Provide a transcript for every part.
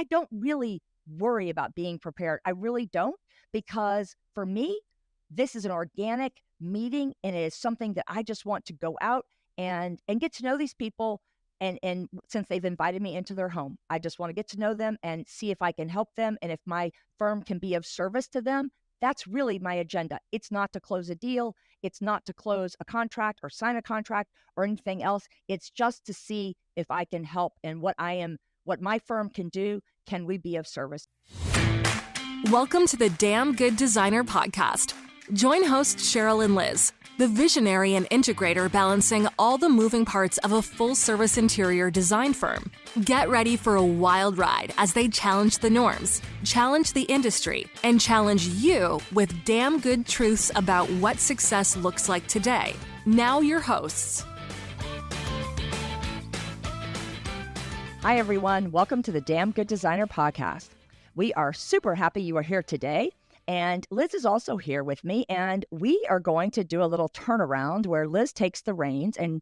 I don't really worry about being prepared. I really don't, because for me, this is an organic meeting and it is something that I just want to go out and get to know these people. And since they've invited me into their home, I just want to get to know them and see if I can help them. And if my firm can be of service to them, that's really my agenda. It's not to close a deal. It's not to close a contract or sign a contract or anything else. It's just to see if I can help and what my firm can do. Can we be of service? Welcome to the Damn Good Designer podcast. Join hosts Cheryl and Liz, the visionary and integrator balancing all the moving parts of a full-service interior design firm. Get ready for a wild ride as they challenge the norms, challenge the industry, and challenge you with damn good truths about what success looks like today. Now your hosts. Hi, everyone. Welcome to the Damn Good Designer podcast. We are super happy you are here today. And Liz is also here with me, and we are going to do a little turnaround where Liz takes the reins and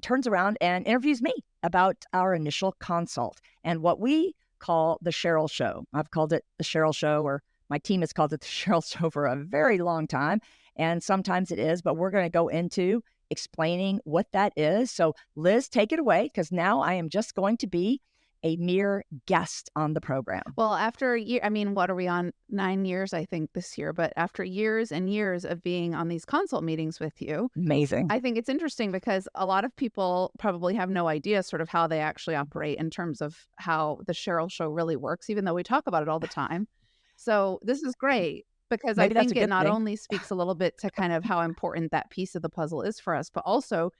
turns around and interviews me about our initial consult and what we call the Cheryl Show. I've called it the Cheryl Show, or my team has called it the Cheryl Show for a very long time, and sometimes it is, but we're going to go into explaining what that is. So Liz, take it away, because now I am just going to be a mere guest on the program. Well, after a year, what are we on? 9 years, I think, this year. But after years and years of being on these consult meetings with you, amazing. I think it's interesting because a lot of people probably have no idea sort of how they actually operate in terms of how the Cheryl Show really works, even though we talk about it all the time. So this is great because Maybe I think it not thing. only speaks a little bit to kind of how important that piece of the puzzle is for us, but also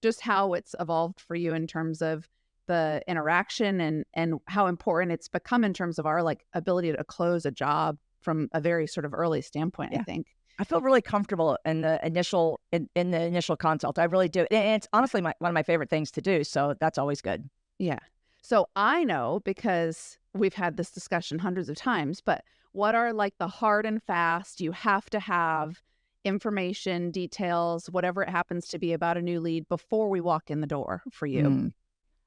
just how it's evolved for you in terms of the interaction and how important it's become in terms of our ability to close a job from a very sort of early standpoint. Yeah. I think I feel really comfortable in the initial consult. I really do. And it's honestly one of my favorite things to do. So that's always good. Yeah. So I know, because we've had this discussion hundreds of times, but what are the hard and fast, you have to have information, details, whatever it happens to be about a new lead before we walk in the door for you?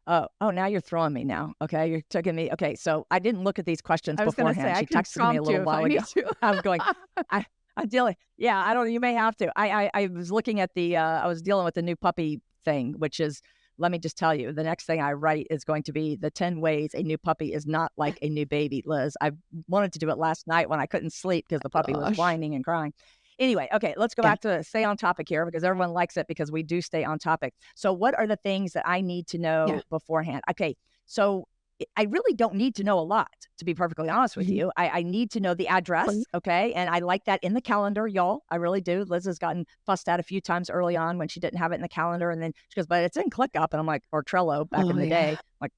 Oh, now you're throwing me now. Okay. You're taking me. Okay. So I didn't look at these questions beforehand. She texted me a little while ago. I was going, I'm dealing. Yeah, I don't, you may have to. I was looking at I was dealing with the new puppy thing, which is, let me just tell you, the next thing I write is going to be the 10 ways a new puppy is not like a new baby, Liz. I wanted to do it last night when I couldn't sleep because the puppy was whining and crying. Anyway, okay, let's go back to stay on topic here, because everyone likes it because we do stay on topic. So what are the things that I need to know beforehand? Okay, so I really don't need to know a lot, to be perfectly honest with you. I need to know the address, okay? And I like that in the calendar, y'all. I really do. Liz has gotten fussed at a few times early on when she didn't have it in the calendar. And then she goes, but it's in ClickUp. And I'm like, or Trello back in the day. Like,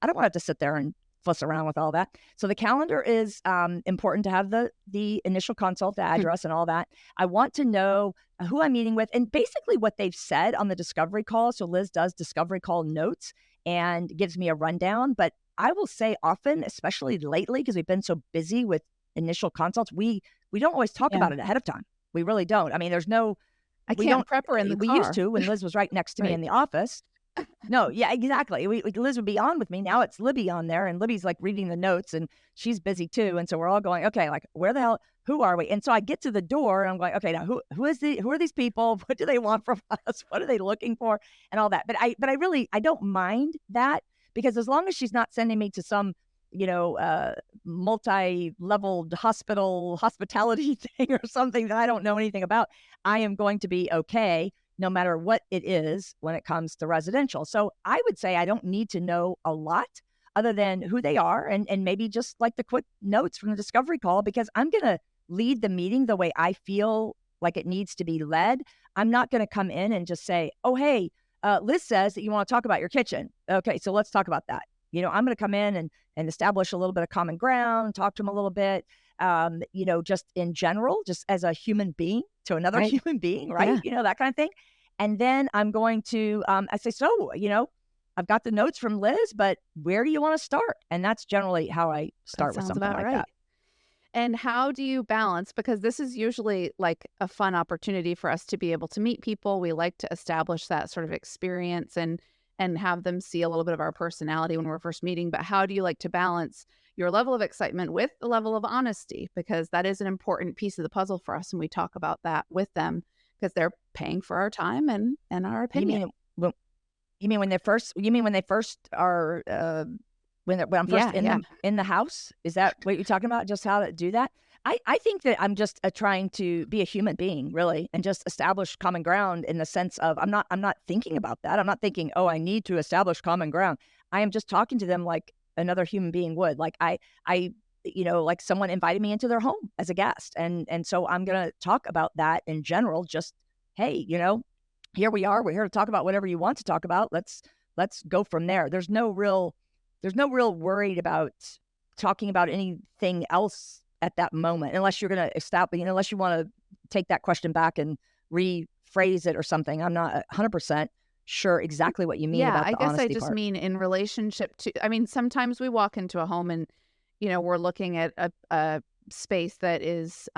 I don't want to have to sit there and fuss around with all that. So the calendar is important to have the initial consult, the address and all that. I want to know who I'm meeting with and basically what they've said on the discovery call. So Liz does discovery call notes and gives me a rundown. But I will say often, especially lately, because we've been so busy with initial consults, we don't always talk about it ahead of time. We really don't. I mean, I can't prep her in the car. We used to when Liz was right next to me in the office. No, yeah, exactly. Liz would be on with me. Now it's Libby on there, and Libby's reading the notes, and she's busy too. And so we're all going, okay, where the hell, who are we? And so I get to the door, and I'm going, okay, now who are these people? What do they want from us? What are they looking for? And all that. But I don't mind that, because as long as she's not sending me to some, multi-leveled hospitality thing or something that I don't know anything about, I am going to be okay, no matter what it is when it comes to residential. So I would say I don't need to know a lot other than who they are and maybe just the quick notes from the discovery call, because I'm going to lead the meeting the way I feel like it needs to be led. I'm not going to come in and just say, oh, hey, Liz says that you want to talk about your kitchen. Okay, so let's talk about that. I'm going to come in and establish a little bit of common ground, talk to them a little bit, just in general, just as a human being to another human being, right? Yeah. That kind of thing. And then I'm going to, I say, so, I've got the notes from Liz, but where do you want to start? And that's generally how I start with something like that. And how do you balance? Because this is usually a fun opportunity for us to be able to meet people. We like to establish that sort of experience. And and have them see a little bit of our personality when we're first meeting, but how do you like to balance your level of excitement with the level of honesty? Because that is an important piece of the puzzle for us. And we talk about that with them because they're paying for our time and our opinion. You mean when they first are, when I'm first in the house? Is that what you're talking about? Just how to do that? I think that I'm just trying to be a human being, really, and just establish common ground in the sense of I'm not thinking about that. I'm not thinking, oh, I need to establish common ground. I am just talking to them like another human being would. Like I like someone invited me into their home as a guest, and so I'm gonna talk about that in general. Just, hey, here we are. We're here to talk about whatever you want to talk about. Let's go from there. There's no real worried about talking about anything else at that moment, unless you're going to establish, unless you want to take that question back and rephrase it or something. I'm not 100% sure exactly what you mean about the honesty part. I just mean in relationship to, sometimes we walk into a home and, we're looking at a space that is,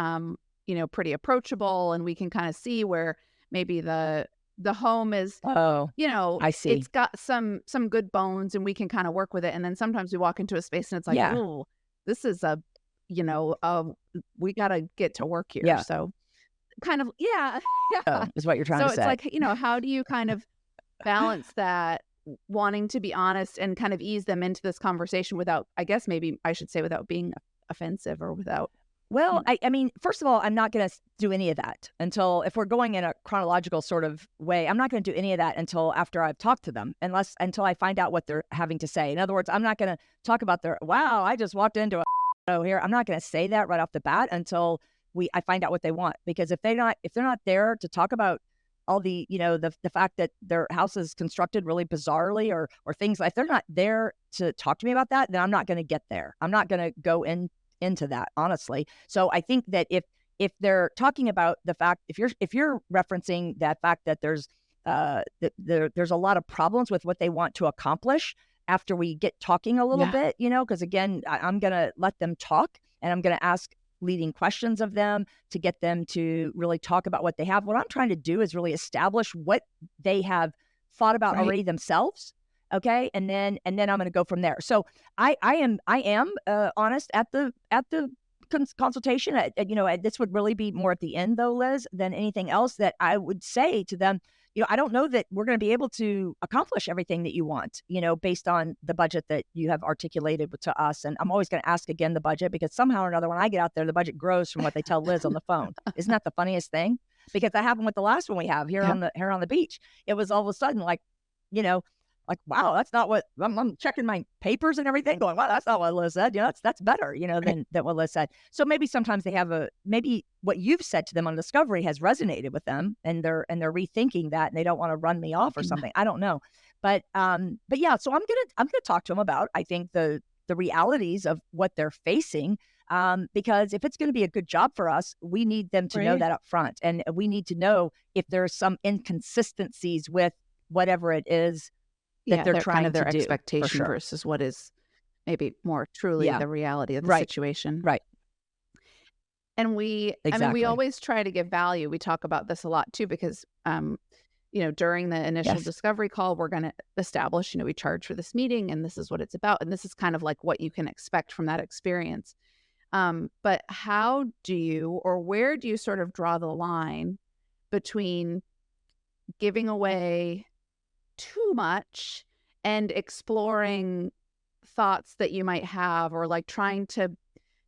pretty approachable, and we can kind of see where maybe the home is, I see. It's got some good bones and we can kind of work with it. And then sometimes we walk into a space and it's like, oh, this is we got to get to work here. Yeah. So kind of, is what you're trying to say. So it's like, how do you kind of balance that wanting to be honest and kind of ease them into this conversation without, I guess maybe I should say, without being offensive or without. Well, I mean, first of all, I'm not going to do any of that until, if we're going in a chronological sort of way, I'm not going to do any of that until after I've talked to them, until I find out what they're having to say. In other words, I'm not going to talk about wow, I just walked into a here. I'm not going to say that right off the bat until I find out what they want. Because if they're not there to talk about all the, the fact that their house is constructed really bizarrely or things, like, if they're not there to talk to me about that, then I'm not going to get there. I'm not going to go into that, honestly. So I think that if they're talking about the fact, if you're referencing that fact that there's a lot of problems with what they want to accomplish after we get talking a little bit, because again, I'm going to let them talk and I'm going to ask leading questions of them to get them to really talk about what they have. What I'm trying to do is really establish what they have thought about already themselves. Okay. And then I'm going to go from there. So I am honest at the consultation. This would really be more at the end though, Liz, than anything else, that I would say to them, I don't know that we're going to be able to accomplish everything that you want, based on the budget that you have articulated to us. And I'm always going to ask again the budget, because somehow or another, when I get out there, the budget grows from what they tell Liz on the phone. Isn't that the funniest thing? Because that happened with the last one we have here on the beach. It was all of a sudden like, wow, that's not what I'm checking my papers and everything, going, wow, that's not what Liz said. That's better, than what Liz said. So maybe sometimes they have maybe what you've said to them on discovery has resonated with them, and they're rethinking that, and they don't want to run me off or something. I don't know, but yeah. So I'm gonna talk to them about, I think, the realities of what they're facing, because if it's going to be a good job for us, we need them to know that up front, and we need to know if there's some inconsistencies with whatever it is that they're trying to do, expectation versus what is maybe more truly the reality of the situation. Right. And we always try to give value. We talk about this a lot too, because, during the initial discovery call, we're going to establish, we charge for this meeting and this is what it's about. And this is kind of like what you can expect from that experience. But how do you, or where do you sort of draw the line between giving away too much and exploring thoughts that you might have, or like trying to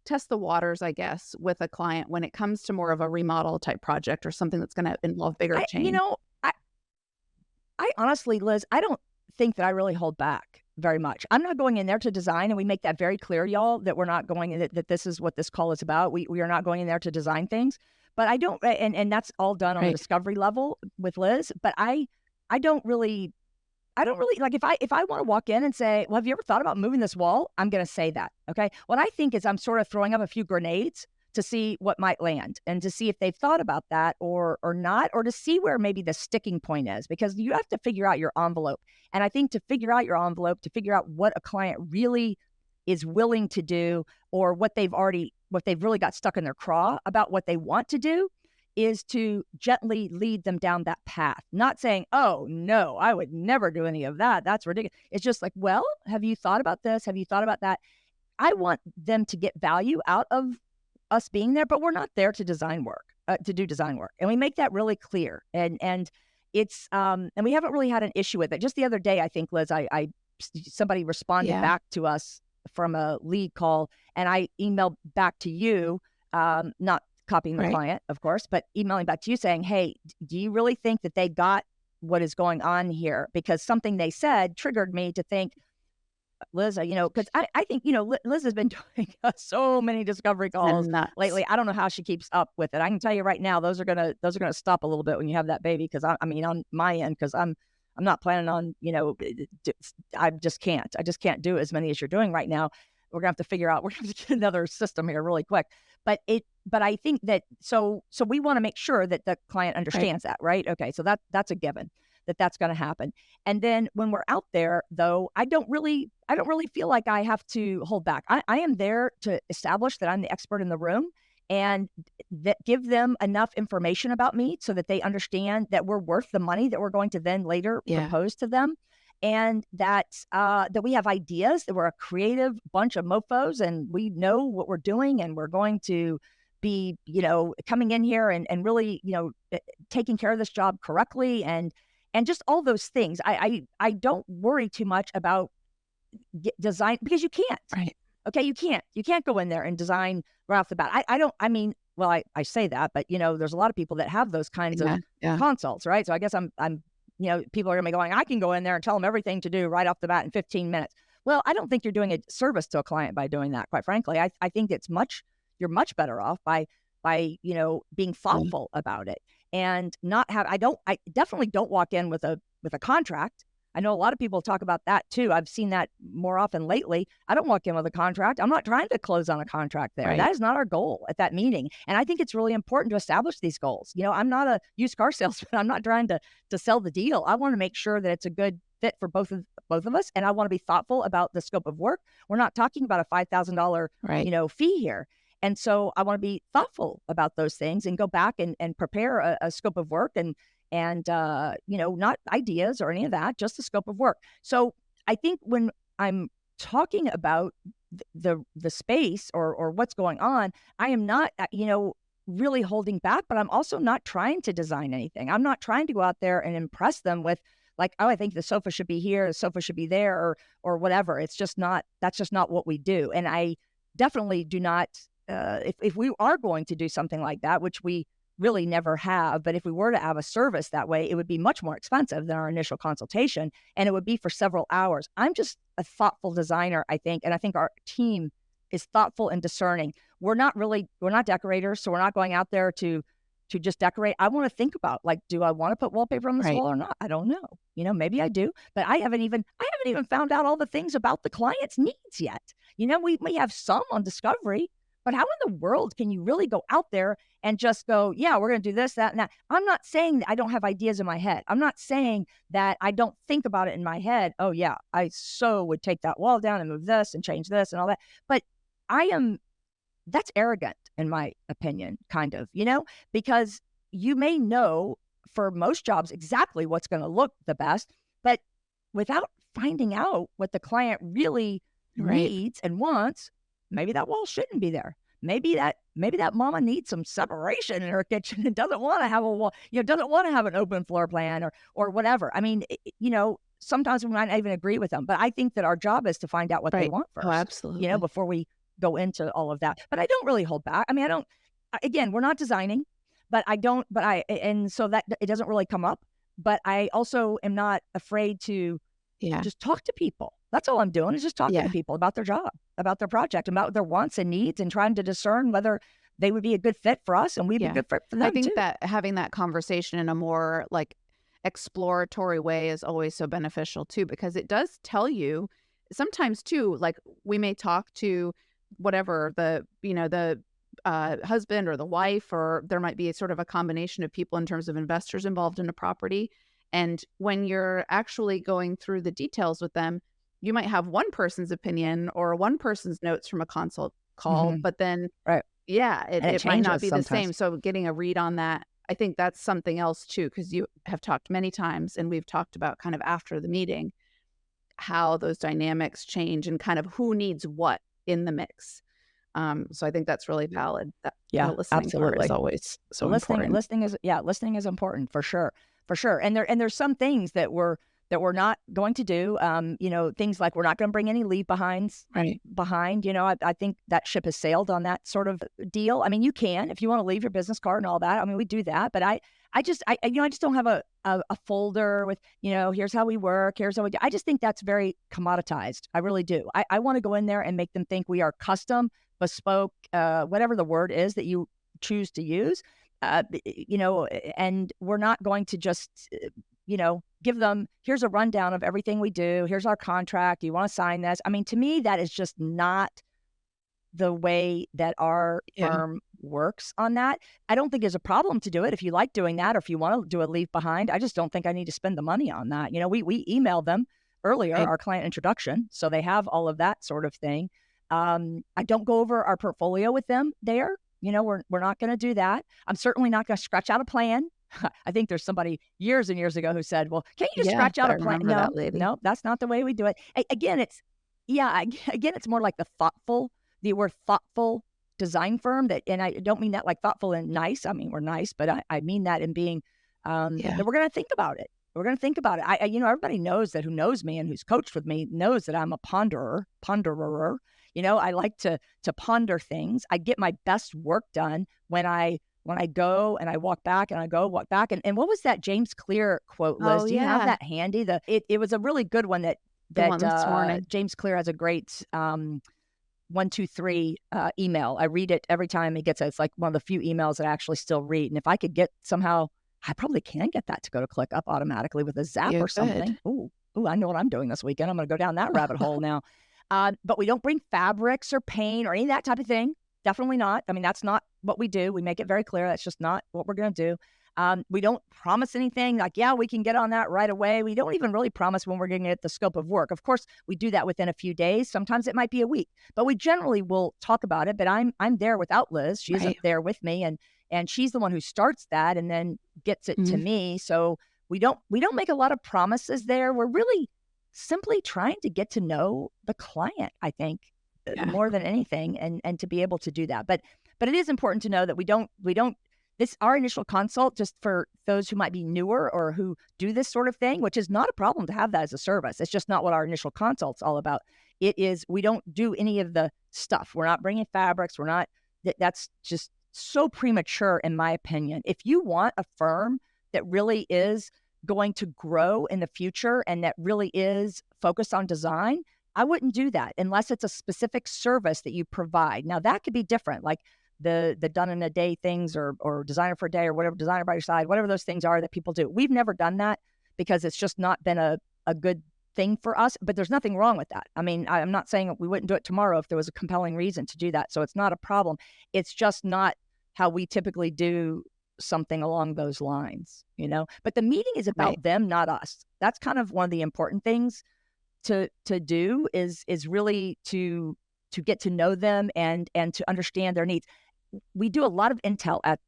test the waters, I guess, with a client when it comes to more of a remodel type project or something that's going to involve bigger change? I honestly, Liz, I don't think that I really hold back very much. I'm not going in there to design, and we make that very clear, y'all, that we're not going, that this is what this call is about. We are not going in there to design things, but I don't, and that's all done on the discovery level with Liz. But I don't really like, if I want to walk in and say, well, have you ever thought about moving this wall? I'm going to say that. Okay. What I think is I'm sort of throwing up a few grenades to see what might land, and to see if they've thought about that or not, or to see where maybe the sticking point is, because you have to figure out your envelope. And I think to figure out your envelope, to figure out what a client really is willing to do, or what they've really got stuck in their craw about what they want to do, is to gently lead them down that path, not saying, oh, no, I would never do any of that. That's ridiculous. It's just like, well, have you thought about this? Have you thought about that? I want them to get value out of us being there, but we're not there to design work, to do design work. And we make that really clear. And it's, and we haven't really had an issue with it. Just the other day, I think, Liz, somebody responded back to us from a lead call, and I emailed back to you, not copying the client, of course, but emailing back to you saying, hey, do you really think that they got what is going on here? Because something they said triggered me to think, Liz, because I think, Liz has been doing so many discovery calls lately. I don't know how she keeps up with it. I can tell you right now, those are gonna stop a little bit when you have that baby. Because on my end, because I'm not planning on, I just can't do as many as you're doing right now. We're gonna have to figure out. We're gonna have to get another system here really quick. But I think that so we want to make sure that the client understands that, right? Okay, so that's a given. That's going to happen. And then when we're out there, though, I don't really feel like I have to hold back. I am there to establish that I'm the expert in the room, and that give them enough information about me so that they understand that we're worth the money that we're going to then later propose to them. And that we have ideas, that we're a creative bunch of mofos, and we know what we're doing, and we're going to be, coming in here and really, taking care of this job correctly, and just all those things. I don't worry too much about design, because you can't. Right. Okay, you can't go in there and design right off the bat. I say that, but there's a lot of people that have those kinds of consults, right? So I guess I'm people are gonna be going, I can go in there and tell them everything to do right off the bat in 15 minutes. Well, I don't think you're doing a service to a client by doing that, quite frankly. I think you're much better off by being thoughtful about it, and not have, I definitely don't walk in with a contract. I know a lot of people talk about that too. I've seen that more often lately. I don't walk in with a contract. I'm not trying to close on a contract there. Right. That is not our goal at that meeting. And I think it's really important to establish these goals. I'm not a used car salesman. I'm not trying to sell the deal. I want to make sure that it's a good fit for both of us. And I want to be thoughtful about the scope of work. We're not talking about a $5,000, fee here. And so I want to be thoughtful about those things and go back and prepare a scope of work and not ideas or any of that, just the scope of work. So I think when I'm talking about the space or what's going on, I am not, really holding back, but I'm also not trying to design anything. I'm not trying to go out there and impress them with like, oh, I think the sofa should be here, the sofa should be there, or whatever. That's just not what we do. And I definitely do not, if we are going to do something like that, which we really never have, but if we were to have a service that way, it would be much more expensive than our initial consultation, and it would be for several hours. I'm just a thoughtful designer, I think, and I think our team is thoughtful and discerning. We're not decorators, so we're not going out there to just decorate. I want to think about, like, do I want to put wallpaper on this wall or not? I don't know. Maybe I do, but I haven't even found out all the things about the client's needs yet. We may have some on discovery, but how in the world can you really go out there and just go, yeah, we're going to do this, that, and that? I'm not saying that I don't have ideas in my head. I'm not saying that I don't think about it in my head. Oh yeah, I so would take that wall down and move this and change this and all that. But that's arrogant in my opinion, kind of, because you may know for most jobs exactly what's going to look the best, but without finding out what the client really needs and wants, maybe that wall shouldn't be there. Maybe that mama needs some separation in her kitchen and doesn't want to have a wall, doesn't want to have an open floor plan or whatever. I mean, sometimes we might not even agree with them, but I think that our job is to find out what they want first. Oh, absolutely. Before we go into all of that. But I don't really hold back. I mean, again, we're not designing, and so that it doesn't really come up, but I also am not afraid to just talk to people. That's all I'm doing, is just talking to people about their job, about their project, about their wants and needs, and trying to discern whether they would be a good fit for us and we'd be a good fit for them. I think that having that conversation in a more like exploratory way is always so beneficial too, because it does tell you sometimes too, like we may talk to whatever the husband or the wife, or there might be a sort of a combination of people in terms of investors involved in a property. And when you're actually going through the details with them, you might have one person's opinion or one person's notes from a consult call, but then, Yeah, it might not be sometimes. the same. So getting a read on that, I think that's something else too, because you have talked many times and we've talked about kind of after the meeting, how those dynamics change and kind of who needs what in the mix. So I think that's really valid. That listening absolutely. part is always so important. Listening is important for sure. And there's some things that we're not going to do. Things like we're not going to bring any leave behinds behind. I think that ship has sailed on that sort of deal. I mean, you can, if you want to leave your business card and all that. I mean, we do that, but I just don't have a folder with, here's how we work, here's how we do. I just think that's very commoditized. I really do. I want to go in there and make them think we are custom, bespoke, whatever the word is that you choose to use, and we're not going to just, give them, here's a rundown of everything we do. Here's our contract. You want to sign this? I mean, to me, that is just not the way that our firm works on that. I don't think there's a problem to do it if you like doing that, or if you want to do a leave behind. I just don't think I need to spend the money on that. We emailed them earlier, our client introduction, so they have all of that sort of thing. I don't go over our portfolio with them there. We're not going to do that. I'm certainly not going to scratch out a plan. I think there's somebody years and years ago who said, well, can't you just scratch out a plan? No, that's not the way we do it. Again, it's more like the word thoughtful design firm and I don't mean that like thoughtful and nice. I mean, we're nice, but I mean that in being, that we're going to think about it. We're going to think about it. Everybody knows that, who knows me and who's coached with me knows that I'm a ponderer. I like to ponder things. I get my best work done when I go and I walk back and I go walk back. And what was that James Clear quote, Liz? Do you have that handy? It was a really good one that this morning. James Clear has a great 1, 2, 3 email. I read it every time he gets it. It's like one of the few emails that I actually still read. And if I could get somehow, I probably can get that to go to click up automatically with a zap or something. Ooh, I know what I'm doing this weekend. I'm going to go down that rabbit hole now. But we don't bring fabrics or paint or any of that type of thing. Definitely not. I mean, that's not what we do. We make it very clear. That's just not what we're going to do. We don't promise anything like, we can get on that right away. We don't even really promise when we're going to get the scope of work. Of course, we do that within a few days. Sometimes it might be a week, but we generally will talk about it. But I'm there without Liz. She's up there with me, and she's the one who starts that and then gets it to me. So we don't make a lot of promises there. We're really simply trying to get to know the client, I think, more than anything, and to be able to do that. But it is important to know that we don't our initial consult, just for those who might be newer or who do this sort of thing, which is not a problem to have that as a service. It's just not what our initial consult's all about. It is, we don't do any of the stuff. We're not bringing fabrics. We're not, that's just so premature in my opinion. If you want a firm that really is going to grow in the future and that really is focused on design, I wouldn't do that unless it's a specific service that you provide. Now that could be different, like the done in a day things or designer for a day or whatever, designer by your side, whatever those things are that people do. We've never done that because it's just not been a good thing for us, but there's nothing wrong with that. I mean, I'm not saying we wouldn't do it tomorrow if there was a compelling reason to do that. So it's not a problem. It's just not how we typically do something along those lines, but the meeting is about them, not us. That's kind of one of the important things to do is really to get to know them and to understand their needs. We do a lot of intel at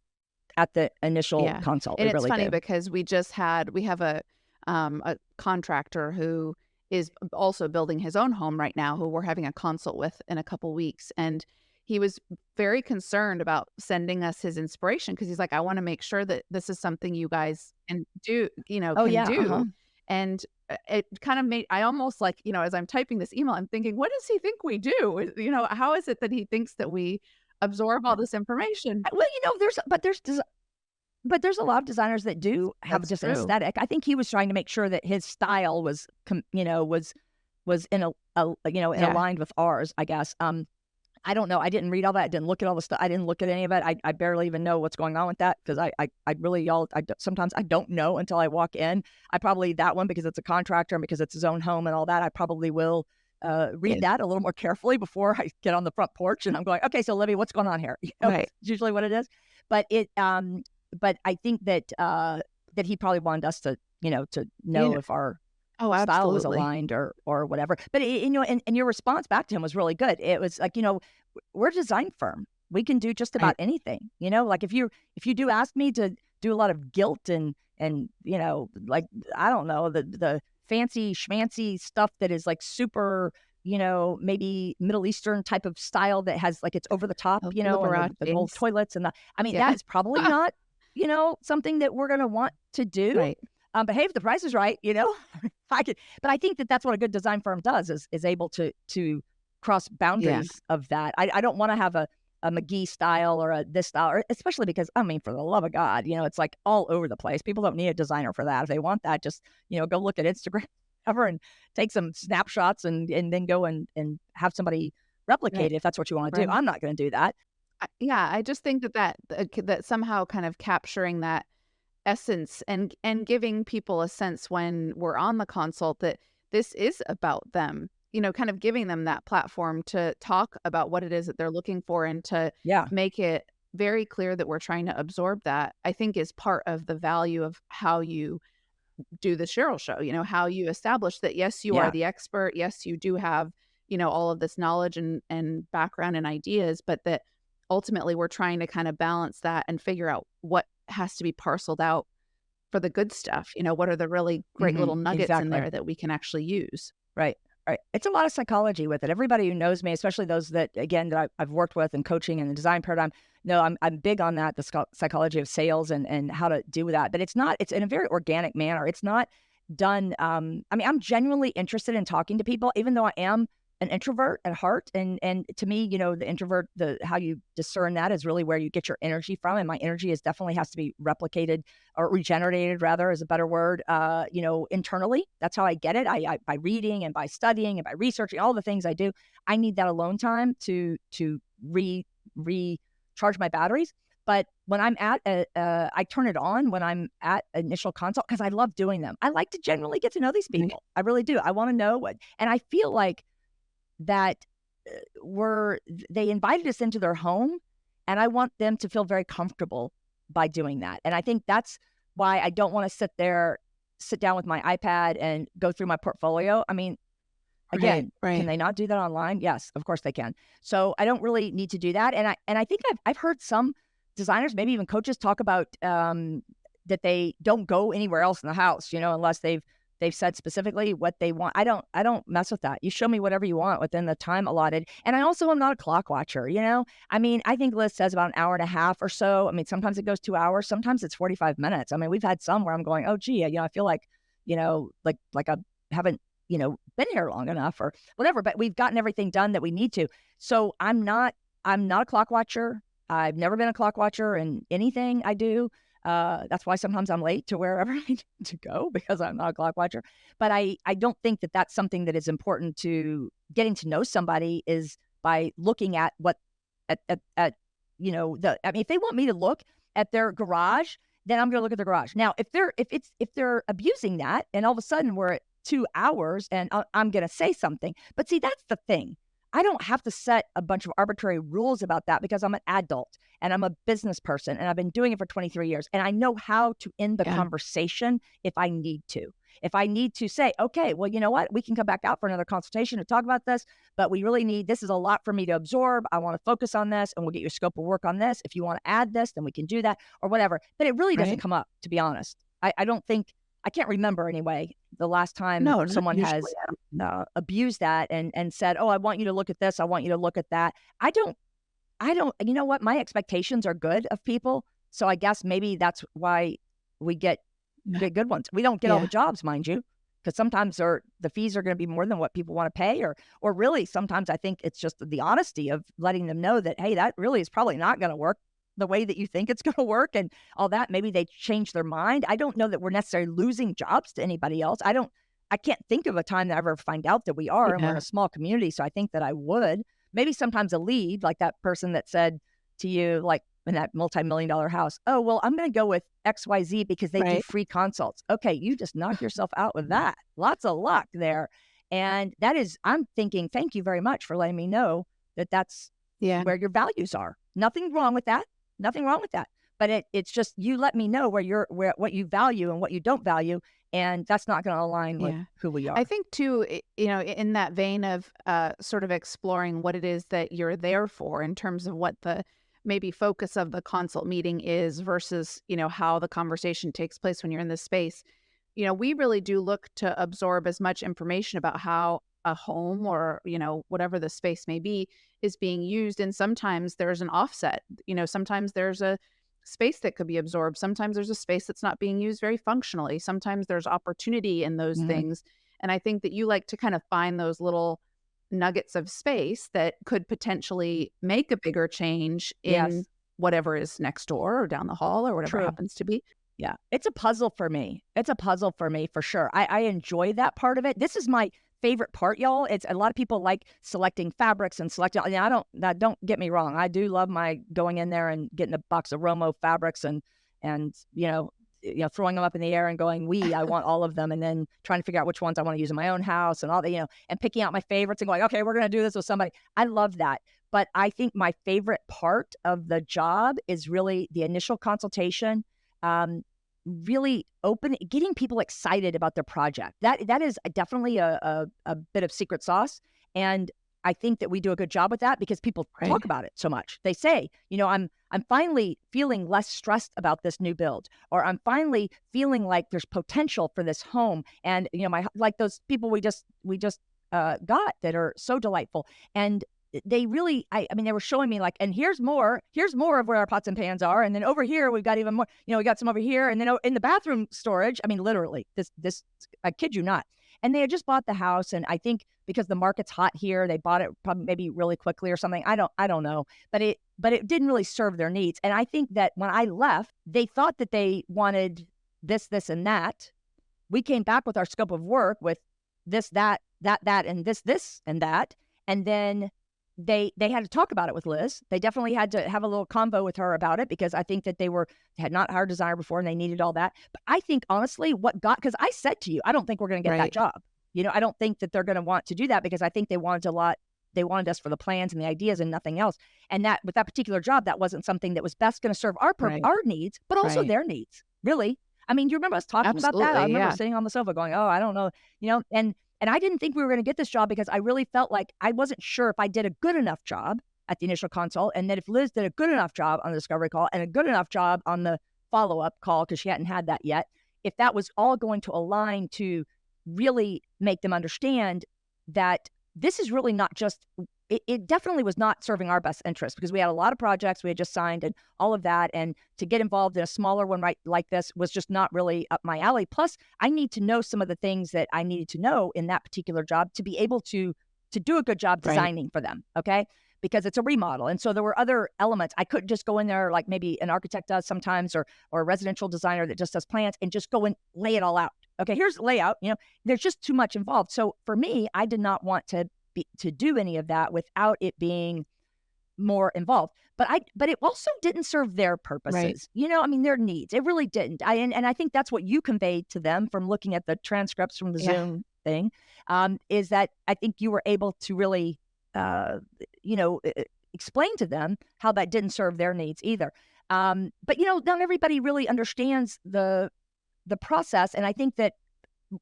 the initial consult. And we it's really funny do. because we have a contractor who is also building his own home right now, who we're having a consult with in a couple weeks. And he was very concerned about sending us his inspiration because he's like, I want to make sure that this is something you guys can do, do. And it kind of made, I almost like, as I'm typing this email, I'm thinking, what does he think we do? How is it that he thinks that we absorb all this information? Well, there's a lot of designers that do have That's just true. an aesthetic. I think he was trying to make sure that his style was aligned with ours, I guess. I don't know. I didn't read all that. I didn't look at all the stuff. I didn't look at any of it. I barely even know what's going on with that because sometimes I don't know until I walk in. I probably, that one, because it's a contractor and because it's his own home and all that, I probably will read that a little more carefully before I get on the front porch and I'm going, okay, so Libby, what's going on here? It's usually what it is. But but I think that he probably wanted us to know if our style was aligned or whatever. But and your response back to him was really good. It was like, we're a design firm. we can do just about anything, you know, like if you do ask me to do a lot of guilt and, you know, like, I don't know, the fancy schmancy stuff that is like super, you know, maybe Middle Eastern type of style that has like, it's over the top, you know, and the old toilets and that is probably not, you know, something that we're going to want to do. Right. But hey, if the price is right, you know, but I think that that's what a good design firm does is able to cross boundaries of that. I don't want to have a McGee style or a this style, or especially because, I mean, for the love of God, you know, it's like all over the place. People don't need a designer for that. If they want that, just, you know, go look at Instagram ever and take some snapshots and then go and have somebody replicate it if that's what you want to do. I'm not going to do that. I just think that somehow kind of capturing that essence and giving people a sense when we're on the consult that this is about them, you know, kind of giving them that platform to talk about what it is that they're looking for and to make it very clear that we're trying to absorb that, I think is part of the value of how you do the Cheryl Show, you know, how you establish that, yes, you are the expert. Yes, you do have, you know, all of this knowledge and background and ideas, but that ultimately we're trying to kind of balance that and figure out what has to be parceled out for the good stuff. You know, what are the really great little nuggets in there that we can actually use? Right. It's a lot of psychology with it. Everybody who knows me, especially those that, again, that I've worked with in coaching and the design paradigm, no, I'm big on that, the psychology of sales and how to do that. But it's in a very organic manner. It's not done. I mean, I'm genuinely interested in talking to people, even though I am an introvert at heart. And to me, you know, the introvert, how you discern that is really where you get your energy from. And my energy definitely has to be replicated or regenerated, rather, is a better word, you know, internally. That's how I get it. I by reading and by studying and by researching all the things I do. I need that alone time to recharge my batteries. But when I'm at I turn it on when I'm at initial consult because I love doing them. I like to genuinely get to know these people. I really do. I want to know and I feel like that they invited us into their home, and I want them to feel very comfortable by doing that. And I think that's why I don't want to sit down with my iPad and go through my portfolio. I mean, again, can they not do that online? Yes, of course they can. So I don't really need to do that. And I think I've heard some designers, maybe even coaches, talk about that they don't go anywhere else in the house, you know, unless they've said specifically what they want. I don't mess with that. You show me whatever you want within the time allotted. And I also am not a clock watcher, you know? I mean, I think Liz says about an hour and a half or so. I mean, sometimes it goes 2 hours. Sometimes it's 45 minutes. I mean, we've had some where I'm going, oh, gee, you know, I feel like, you know, like I haven't, you know, been here long enough or whatever, but we've gotten everything done that we need to. So I'm not a clock watcher. I've never been a clock watcher in anything I do. That's why sometimes I'm late to wherever I need to go because I'm not a clock watcher. But I don't think that that's something that is important to getting to know somebody is by looking at you know, I mean, if they want me to look at their garage, then I'm going to look at their garage. Now, if they're abusing that and all of a sudden we're at 2 hours and I'm going to say something, but see, that's the thing. I don't have to set a bunch of arbitrary rules about that because I'm an adult and I'm a business person and I've been doing it for 23 years and I know how to end the conversation if I need to. If I need to say, okay, well, you know what? We can come back out for another consultation to talk about this, but we really this is a lot for me to absorb. I want to focus on this and we'll get you a scope of work on this. If you want to add this, then we can do that or whatever. But it really doesn't come up, to be honest. I don't think, I can't remember anyway, the last time someone has abused that and said, oh, I want you to look at this. I want you to look at that. I don't, you know what? My expectations are good of people. So I guess maybe that's why we get good ones. We don't get all the jobs, mind you, because sometimes the fees are going to be more than what people want to pay or really sometimes I think it's just the honesty of letting them know that, hey, that really is probably not going to work the way that you think it's going to work and all that. Maybe they change their mind. I don't know that we're necessarily losing jobs to anybody else. I can't think of a time that I ever find out that we are, and we're in a small community. So I think that I would. Maybe sometimes a lead, like that person that said to you, like in that multi-million-dollar house, oh, well, I'm going to go with XYZ because they do free consults. Okay, you just knock yourself out with that. Lots of luck there. And that is, I'm thinking, thank you very much for letting me know that that's where your values are. Nothing wrong with that. Nothing wrong with that. But it's just, you let me know where what you value and what you don't value. And that's not going to align with who we are. I think too, you know, in that vein of sort of exploring what it is that you're there for in terms of what the maybe focus of the consult meeting is versus, how the conversation takes place when you're in this space. We really do look to absorb as much information about how a home or, whatever the space may be is being used. And sometimes there's an offset, sometimes there's a space that could be absorbed. Sometimes there's a space that's not being used very functionally. Sometimes there's opportunity in those things. And I think that you like to kind of find those little nuggets of space that could potentially make a bigger change in whatever is next door or down the hall or whatever happens to be. Yeah. It's a puzzle for me. It's a puzzle for me for sure. I enjoy that part of it. This is my favorite part, y'all. It's a lot of people like selecting fabrics and selecting. Don't get me wrong. I do love my going in there and getting a box of Romo fabrics and throwing them up in the air and going, I want all of them. And then trying to figure out which ones I want to use in my own house and all the, and picking out my favorites and going, okay, we're going to do this with somebody. I love that. But I think my favorite part of the job is really the initial consultation, really getting people excited about their project. That is definitely a bit of secret sauce. And I think that we do a good job with that because people talk about it so much. They say, I'm finally feeling less stressed about this new build, or I'm finally feeling like there's potential for this home. And, like those people we just got that are so delightful. And they really, they were showing me like, and here's more of where our pots and pans are. And then over here, we've got even more, we got some over here. And then in the bathroom storage, literally this, I kid you not. And they had just bought the house. And I think because the market's hot here, they bought it probably maybe really quickly or something. I don't know, but it didn't really serve their needs. And I think that when I left, they thought that they wanted this, and that. We came back with our scope of work with this, that, and this, and that. And then they had to talk about it with Liz. They definitely had to have a little convo with her about it because I think that they had not hired a designer before and they needed all that. But I think honestly because I said to you, I don't think we're going to get that job. I don't think that they're going to want to do that because I think they wanted a lot. They wanted us for the plans and the ideas and nothing else. And that with that particular job, that wasn't something that was best going to serve our needs, but also their needs. Really. You remember us talking about that? I remember sitting on the sofa going, oh, I don't know, and I didn't think we were going to get this job because I really felt like I wasn't sure if I did a good enough job at the initial consult, and that if Liz did a good enough job on the discovery call and a good enough job on the follow-up call, because she hadn't had that yet, if that was all going to align to really make them understand that this is really not just, it definitely was not serving our best interest because we had a lot of projects we had just signed and all of that. And to get involved in a smaller one like this was just not really up my alley. Plus, I need to know some of the things that I needed to know in that particular job to be able to do a good job designing for them. Okay. Because it's a remodel. And so there were other elements. I couldn't just go in there like maybe an architect does sometimes or a residential designer that just does plans and just go and lay it all out. Okay, here's the layout. There's just too much involved. So for me, I did not want to do any of that without it being more involved. But it also didn't serve their purposes. Their needs. It really didn't. And I think that's what you conveyed to them from looking at the transcripts from the Zoom thing, is that I think you were able to really, explain to them how that didn't serve their needs either. But not everybody really understands the process. And I think that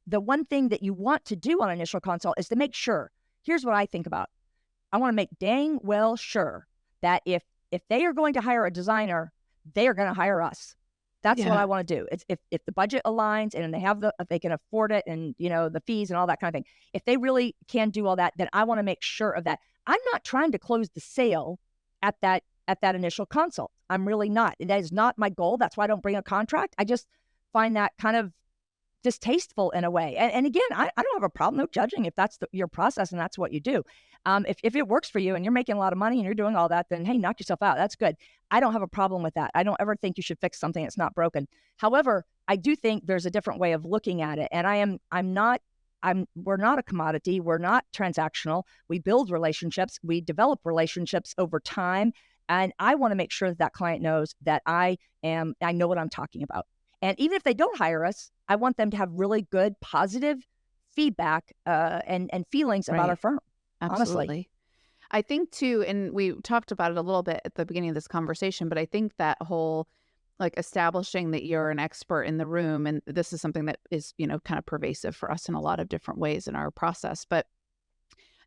the one thing that you want to do on initial consult is to make sure, here's what I think about. I want to make dang well sure that if they are going to hire a designer, they are going to hire us. That's what I want to do. It's if the budget aligns and if they can afford it and, the fees and all that kind of thing, if they really can do all that, then I want to make sure of that. I'm not trying to close the sale at that initial consult. I'm really not. That is not my goal. That's why I don't bring a contract. I just find that kind of distasteful in a way. And again, I don't have a problem, no judging if that's your process and that's what you do. If it works for you and you're making a lot of money and you're doing all that, then hey, knock yourself out. That's good. I don't have a problem with that. I don't ever think you should fix something that's not broken. However, I do think there's a different way of looking at it. And we're not a commodity. We're not transactional. We build relationships. We develop relationships over time. And I want to make sure that client knows that I know what I'm talking about. And even if they don't hire us, I want them to have really good, positive feedback and feelings about our firm. Absolutely. Honestly. I think too, and we talked about it a little bit at the beginning of this conversation, but I think that whole like establishing that you're an expert in the room, and this is something that is, kind of pervasive for us in a lot of different ways in our process. But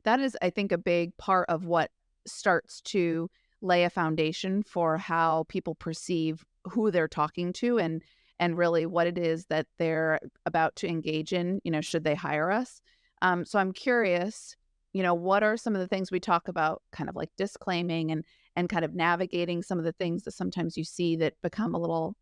that is, I think, a big part of what starts to lay a foundation for how people perceive who they're talking to and really what it is that they're about to engage in, should they hire us. So I'm curious, what are some of the things we talk about, kind of like disclaiming and kind of navigating some of the things that sometimes you see that become a little,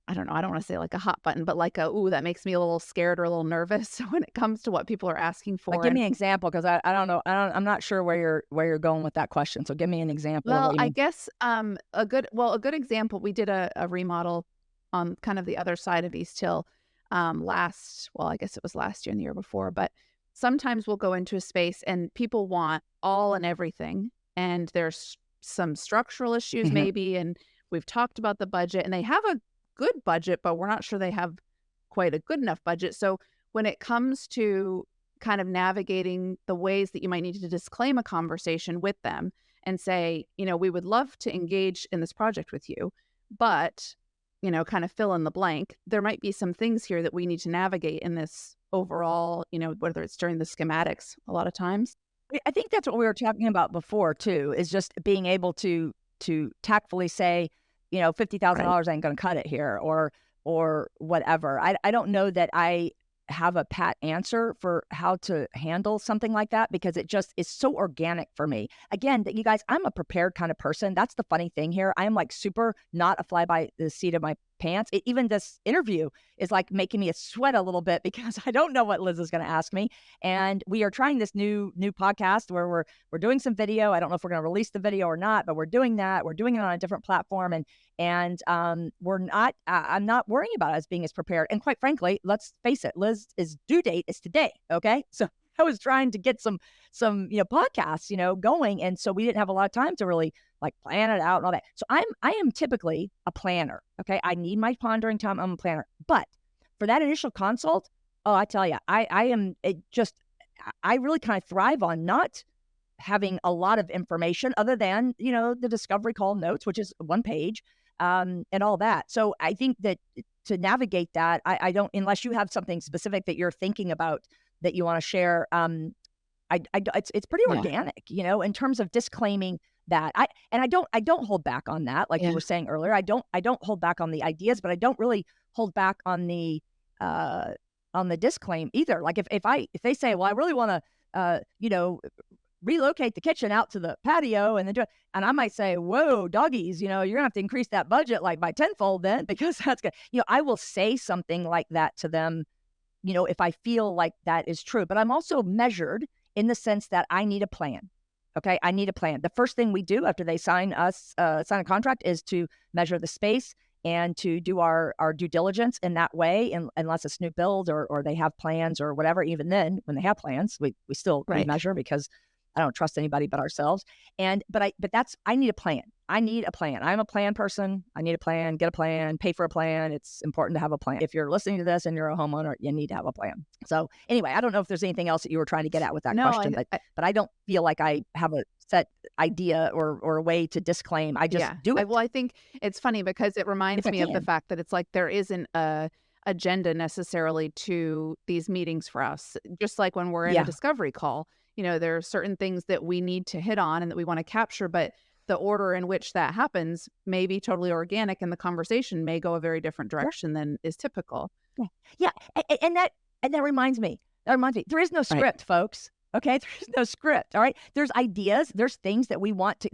I don't know, I don't want to say like a hot button, but like ooh, that makes me a little scared or a little nervous when it comes to what people are asking for. Give me an example, because I don't know. I'm not sure where you're going with that question. So give me an example. Well, I guess a good example, we did a remodel on kind of the other side of East Hill I guess it was last year and the year before, but sometimes we'll go into a space and people want all and everything. And there's some structural issues maybe, and we've talked about the budget, and they have a good budget, but we're not sure they have quite a good enough budget. So when it comes to kind of navigating the ways that you might need to disclaim a conversation with them and say, we would love to engage in this project with you, but, kind of fill in the blank, there might be some things here that we need to navigate in this overall, whether it's during the schematics a lot of times. I think that's what we were talking about before too, is just being able to tactfully say, $50,000 ain't going to cut it here, or whatever. I don't know that I have a pat answer for how to handle something like that, because it just is so organic for me. Again, you guys, I'm a prepared kind of person. That's the funny thing here. I am like super not a fly by the seat of my pants. Even this interview is like making me sweat a little bit because I don't know what Liz is going to ask me. And we are trying this new podcast where we're doing some video. I don't know if we're going to release the video or not, but we're doing that. We're doing it on a different platform, and we're not. I'm not worrying about us being as prepared. And quite frankly, let's face it, Liz's due date is today. Okay, so I was trying to get some podcasts going, and so we didn't have a lot of time to really like plan it out and all that. So I am typically a planner. Okay, I need my pondering time. I'm a planner, but for that initial consult, I tell you, I really kind of thrive on not having a lot of information other than the discovery call notes, which is 1 page, and all that. So I think that to navigate that, I don't, unless you have something specific that you're thinking about that you want to share. It's pretty organic, in terms of disclaiming that. I don't hold back on that. Like you were saying earlier, I don't hold back on the ideas, but I don't really hold back on the disclaim either. Like if they say, well, I really want to, relocate the kitchen out to the patio and I might say, whoa, doggies, you're gonna have to increase that budget like by tenfold then, because that's good. I will say something like that to them, if I feel like that is true. But I'm also measured in the sense that I need a plan. Okay, I need a plan. The first thing we do after they sign a contract is to measure the space and to do our due diligence in that way. And unless it's new build or they have plans or whatever, even then, when they have plans, we still measure, because I don't trust anybody but ourselves. But I need a plan. I need a plan. I'm a plan person. I need a plan, get a plan, pay for a plan. It's important to have a plan. If you're listening to this and you're a homeowner, you need to have a plan. So anyway, I don't know if there's anything else that you were trying to get at with that question, but I don't feel like I have a set idea or a way to disclaim. I just do it. Well, I think it's funny because it reminds me of the fact that it's like there isn't a agenda necessarily to these meetings for us. Just like when we're in a discovery call, there are certain things that we need to hit on and that we want to capture, but the order in which that happens may be totally organic, and the conversation may go a very different direction than is typical. Yeah. And that reminds me, there is no script, folks. Okay. There's no script. All right. There's ideas. There's things that we want to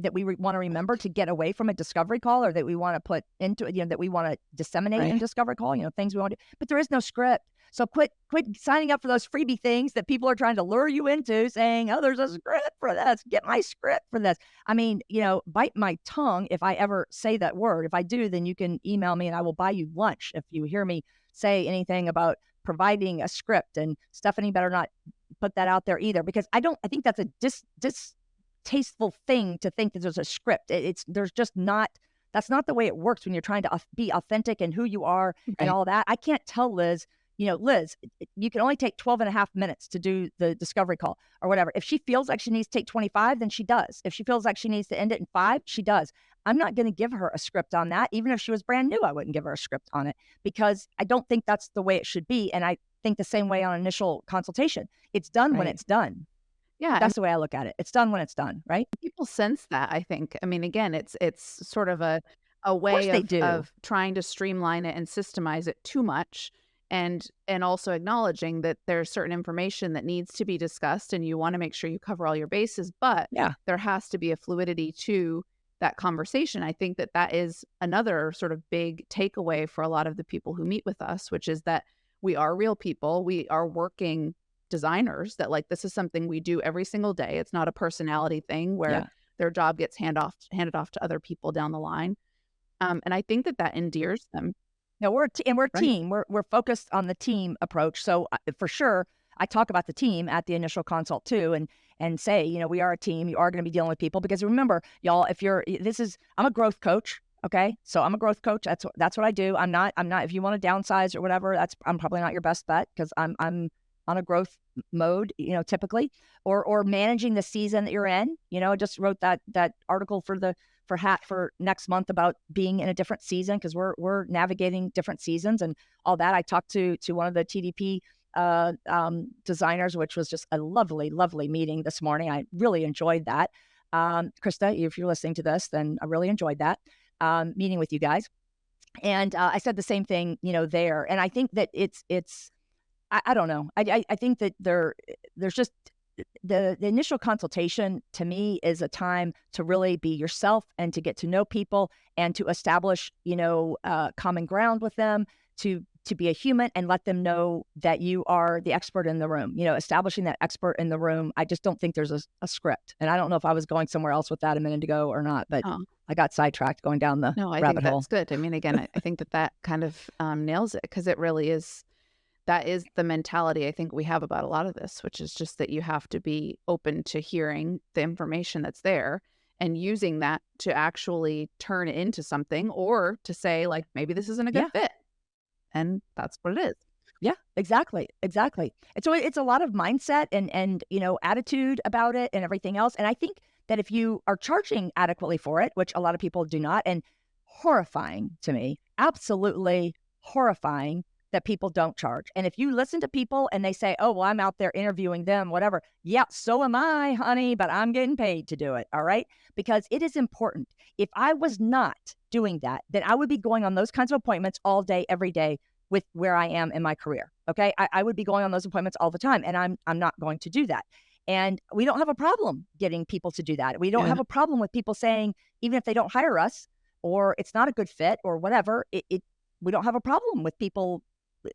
remember to get away from a discovery call, or that we want to put into it, that we want to disseminate in a discovery call, things we want to do, but there is no script. So quit signing up for those freebie things that people are trying to lure you into, saying, oh, there's a script for this. Get my script for this. I mean, bite my tongue if I ever say that word. If I do, then you can email me and I will buy you lunch if you hear me say anything about providing a script. And Stephanie better not put that out there either, because I think that's a distasteful thing to think that there's a script. That's not the way it works when you're trying to be authentic in who you are and all that. I can't tell Liz, Liz, you can only take 12 and a half minutes to do the discovery call or whatever. If she feels like she needs to take 25, then she does. If she feels like she needs to end it in 5, she does. I'm not going to give her a script on that. Even if she was brand new, I wouldn't give her a script on it, because I don't think that's the way it should be. And I think the same way on initial consultation. It's done when it's done. Yeah. That's the way I look at it. It's done when it's done, right? People sense that, I think. I mean, again, it's sort of a way of trying to streamline it and systemize it too much, and also acknowledging that there's certain information that needs to be discussed and you want to make sure you cover all your bases, but there has to be a fluidity to that conversation. I think that is another sort of big takeaway for a lot of the people who meet with us, which is that we are real people. We are working designers, that like this is something we do every single day. It's not a personality thing where their job gets handed off to other people down the line. And I think that endears them. No, we're a team. We're focused on the team approach. So for sure, I talk about the team at the initial consult too, and say, you know, we are a team. You are going to be dealing with people, because remember, y'all, I'm a growth coach. Okay, so I'm a growth coach. That's what I do. I'm not. If you want to downsize or whatever, I'm probably not your best bet, because I'm on a growth mode, you know, typically, or managing the season that you're in. You know, I just wrote that article for next month about being in a different season, because we're navigating different seasons and all that. I talked to one of the TDP designers, which was just a lovely meeting this morning. I really enjoyed that. Krista, if you're listening to this, then I really enjoyed that meeting with you guys. And I said the same thing, you know, there. And I think that it's I don't know. I think that there's just the initial consultation, to me, is a time to really be yourself and to get to know people and to establish, you know, common ground with them, to be a human and let them know that you are the expert in the room. You know, establishing that expert in the room. I just don't think there's a script. And I don't know if I was going somewhere else with that a minute ago or not, but I got sidetracked going down the I rabbit think hole. That's good. I mean, again, I think that kind of nails it, because it really is. That is the mentality I think we have about a lot of this, which is just that you have to be open to hearing the information that's there and using that to actually turn it into something, or to say, like, maybe this isn't a good fit. And that's what it is. Yeah, exactly. It's a lot of mindset and you know, attitude about it and everything else. And I think that if you are charging adequately for it, which a lot of people do not, and horrifying to me, absolutely horrifying that people don't charge. And if you listen to people and they say, oh, well, I'm out there interviewing them, whatever. Yeah, so am I, honey, but I'm getting paid to do it. All right. Because it is important. If I was not doing that, then I would be going on those kinds of appointments all day, every day with where I am in my career. Okay. I would be going on those appointments all the time, and I'm not going to do that. And we don't have a problem getting people to do that. We don't have a problem with people saying, even if they don't hire us or it's not a good fit or whatever, we don't have a problem with people,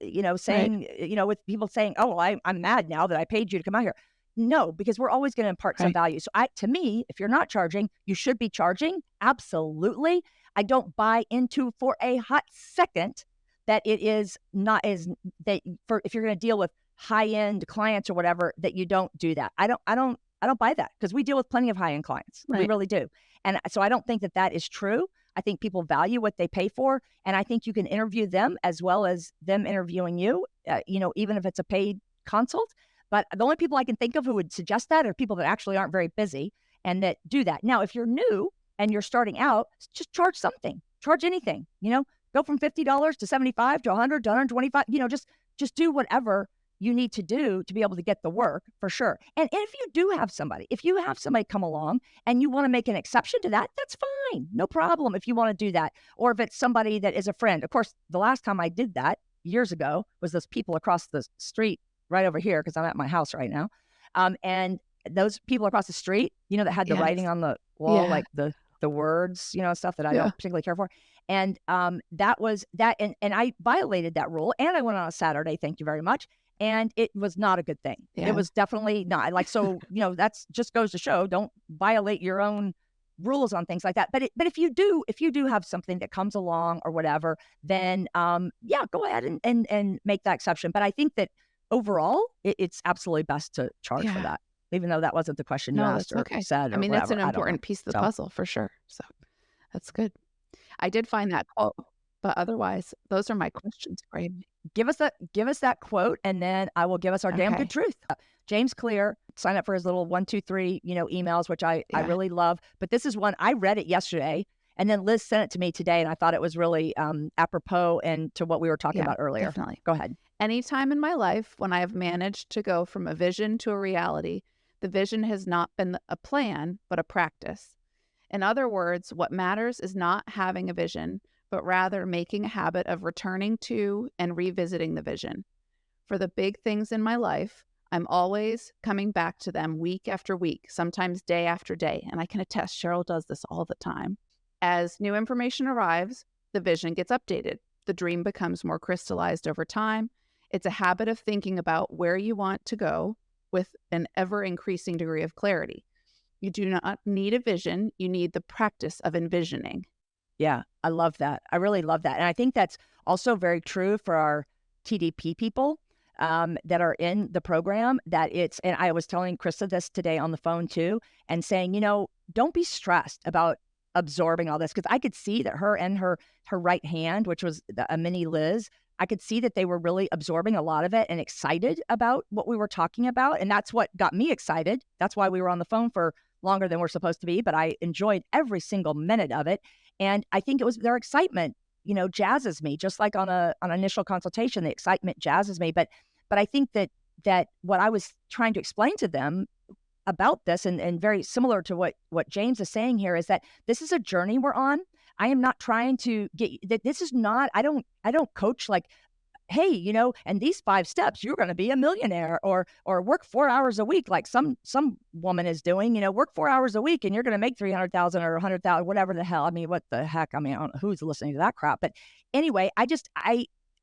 you know, saying, you know, with people saying, oh, well, I'm mad now that I paid you to come out here. No, because we're always going to impart some value. So to me, if you're not charging, you should be charging. Absolutely. I don't buy into for a hot second that it is not if you're going to deal with high-end clients or whatever, that you don't do that. I don't buy that, because we deal with plenty of high-end clients. We really do. And so I don't think that is true. I think people value what they pay for. And I think you can interview them as well as them interviewing you, you know, even if it's a paid consult. But the only people I can think of who would suggest that are people that actually aren't very busy and that do that. Now, if you're new and you're starting out, just charge something, charge anything, you know, go from $50 to $75 to $100 to $125, you know, just do whatever you need to do to be able to get the work, for sure. And if you have somebody come along and you want to make an exception to that, that's fine. No problem if you want to do that. Or if it's somebody that is a friend. Of course, the last time I did that years ago was those people across the street right over here, because I'm at my house right now. And those people across the street, you know, that had the writing on the wall, like the words, you know, stuff that I don't particularly care for. And that was that. And I violated that rule. And I went on a Saturday, thank you very much. And it was not a good thing. It was definitely not like, so, you know, that's just goes to show, don't violate your own rules on things like that. But if you do have something that comes along or whatever, then go ahead and make that exception. But I think that overall, it's absolutely best to charge for that, even though that wasn't the question you asked or said. Or I mean, whatever. That's an important piece of the puzzle for sure. So that's good. I did find that quote, but otherwise, those are my questions for you. Give us that quote, and then I will give us our damn good truth. James Clear, sign up for his little 1, 2, 3, you know, emails, which I really love. But this is one I read it yesterday, and then Liz sent it to me today, and I thought it was really apropos and to what we were talking about earlier. Definitely. Go ahead. Any time in my life when I have managed to go from a vision to a reality, The vision has not been a plan, but a practice. In other words, what matters is not having a vision, but rather making a habit of returning to and revisiting the vision. For the big things in my life, I'm always coming back to them week after week, sometimes day after day. And I can attest, Cheryl does this all the time. As new information arrives, the vision gets updated. The dream becomes more crystallized over time. It's a habit of thinking about where you want to go with an ever-increasing degree of clarity. You do not need a vision. You need the practice of envisioning. Yeah, I love that. I really love that. And I think that's also very true for our TDP people that are in the program, that it's, and I was telling Krista this today on the phone too, and saying, you know, don't be stressed about absorbing all this, because I could see that her and her right hand, which was a mini Liz, I could see that they were really absorbing a lot of it and excited about what we were talking about. And that's what got me excited. That's why we were on the phone for longer than we're supposed to be, but I enjoyed every single minute of it. And I think it was their excitement, you know, jazzes me, just like on an initial consultation, the excitement jazzes me. But I think that what I was trying to explain to them about this, and very similar to what James is saying here, is that this is a journey we're on. I am not trying to get that. This is not, I don't coach like, hey, you know, and these 5 steps, you're going to be a millionaire, or work 4 hours a week, like some woman is doing, you know, work 4 hours a week and you're going to make 300,000 or 100,000, whatever the hell. I mean, what the heck? I mean, I don't know who's listening to that crap, but anyway, I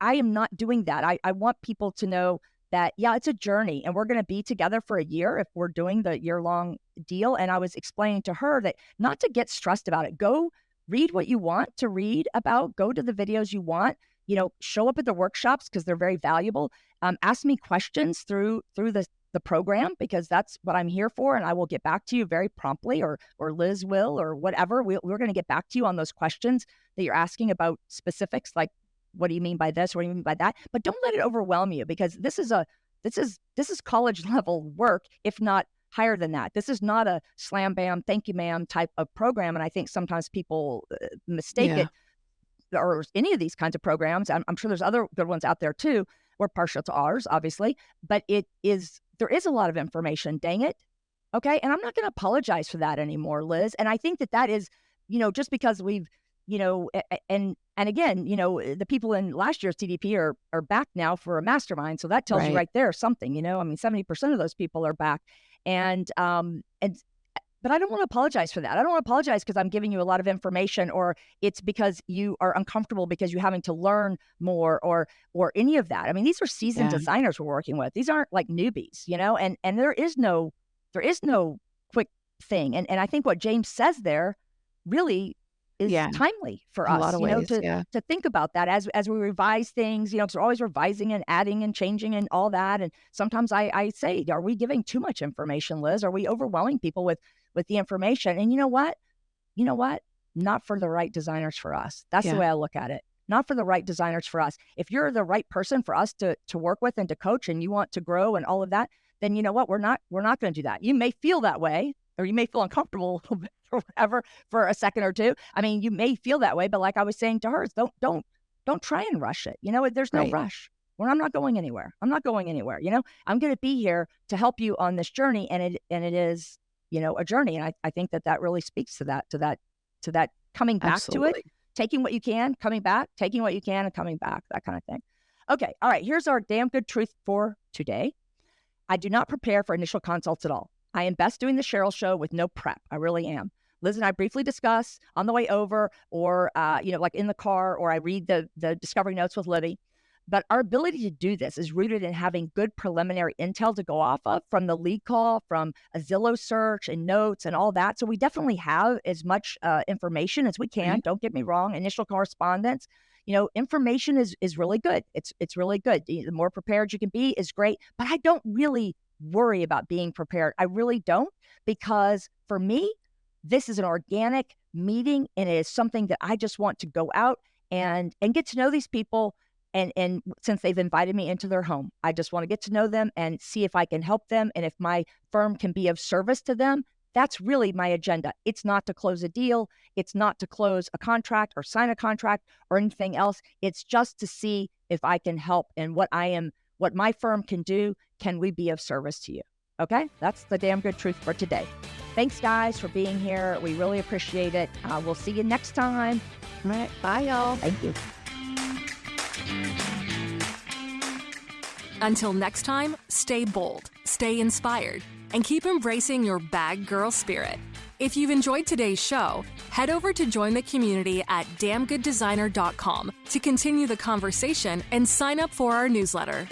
am not doing that. I want people to know that, yeah, it's a journey, and we're going to be together for a year if we're doing the year-long deal. And I was explaining to her that not to get stressed about it. Go read what you want to read about, go to the videos you want, you know, show up at the workshops because they're very valuable. Ask me questions through the program, because that's what I'm here for. And I will get back to you very promptly, or Liz will, or whatever. We're going to get back to you on those questions that you're asking about specifics, like, what do you mean by this? What do you mean by that? But don't let it overwhelm you, because this is college level work, if not higher than that. This is not a slam bam, thank you ma'am type of program. And I think sometimes people mistake it, or any of these kinds of programs. I'm sure there's other good ones out there too. We're partial to ours, obviously, but there is a lot of information, dang it. Okay. And I'm not going to apologize for that anymore, Liz. And I think that is, you know, just because we've, you know, and again, you know, the people in last year's TDP are back now for a mastermind. So that tells you right there something, you know. I mean, 70% of those people are back. But I don't want to apologize for that. I don't want to apologize because I'm giving you a lot of information, or it's because you are uncomfortable because you're having to learn more, or any of that. I mean, these are seasoned designers we're working with. These aren't like newbies, you know, and there is no quick thing. And I think what James says there really is timely for us, lot of ways, to think about that as we revise things, you know, because we're always revising and adding and changing and all that. And sometimes I say, are we giving too much information, Liz? Are we overwhelming people with the information? And you know what? Not for the right designers for us. That's the way I look at it. Not for the right designers for us. If you're the right person for us to work with and to coach, and you want to grow and all of that, then you know what? We're not going to do that. You may feel that way, or you may feel uncomfortable a little bit or whatever for a second or two. I mean, you may feel that way, but like I was saying to her, don't try and rush it. You know, there's no rush. I'm not going anywhere. I'm not going anywhere. You know, I'm going to be here to help you on this journey, and it is, you know, a journey. And I think that really speaks to that coming back to it, taking what you can, coming back, taking what you can and coming back, that kind of thing. Okay. All right. Here's our damn good truth for today. I do not prepare for initial consults at all. I am best doing the Cheryl Show with no prep. I really am. Liz and I briefly discuss on the way over, or, you know, like in the car, or I read the discovery notes with Libby. But our ability to do this is rooted in having good preliminary intel to go off of from the lead call, from a Zillow search and notes and all that. So we definitely have as much information as we can. Don't get me wrong. Initial correspondence, you know, information is really good. It's really good. The more prepared you can be is great. But I don't really worry about being prepared. I really don't, because for me, this is an organic meeting, and it is something that I just want to go out and get to know these people. And since they've invited me into their home, I just want to get to know them and see if I can help them. And if my firm can be of service to them, that's really my agenda. It's not to close a deal. It's not to close a contract or sign a contract or anything else. It's just to see if I can help, and what my firm can do. Can we be of service to you? Okay, that's the damn good truth for today. Thanks, guys, for being here. We really appreciate it. We'll see you next time. All right. Bye, y'all. Thank you. Until next time, stay bold, stay inspired, and keep embracing your bag girl spirit. If you've enjoyed today's show, head over to join the community at damngooddesigner.com to continue the conversation and sign up for our newsletter.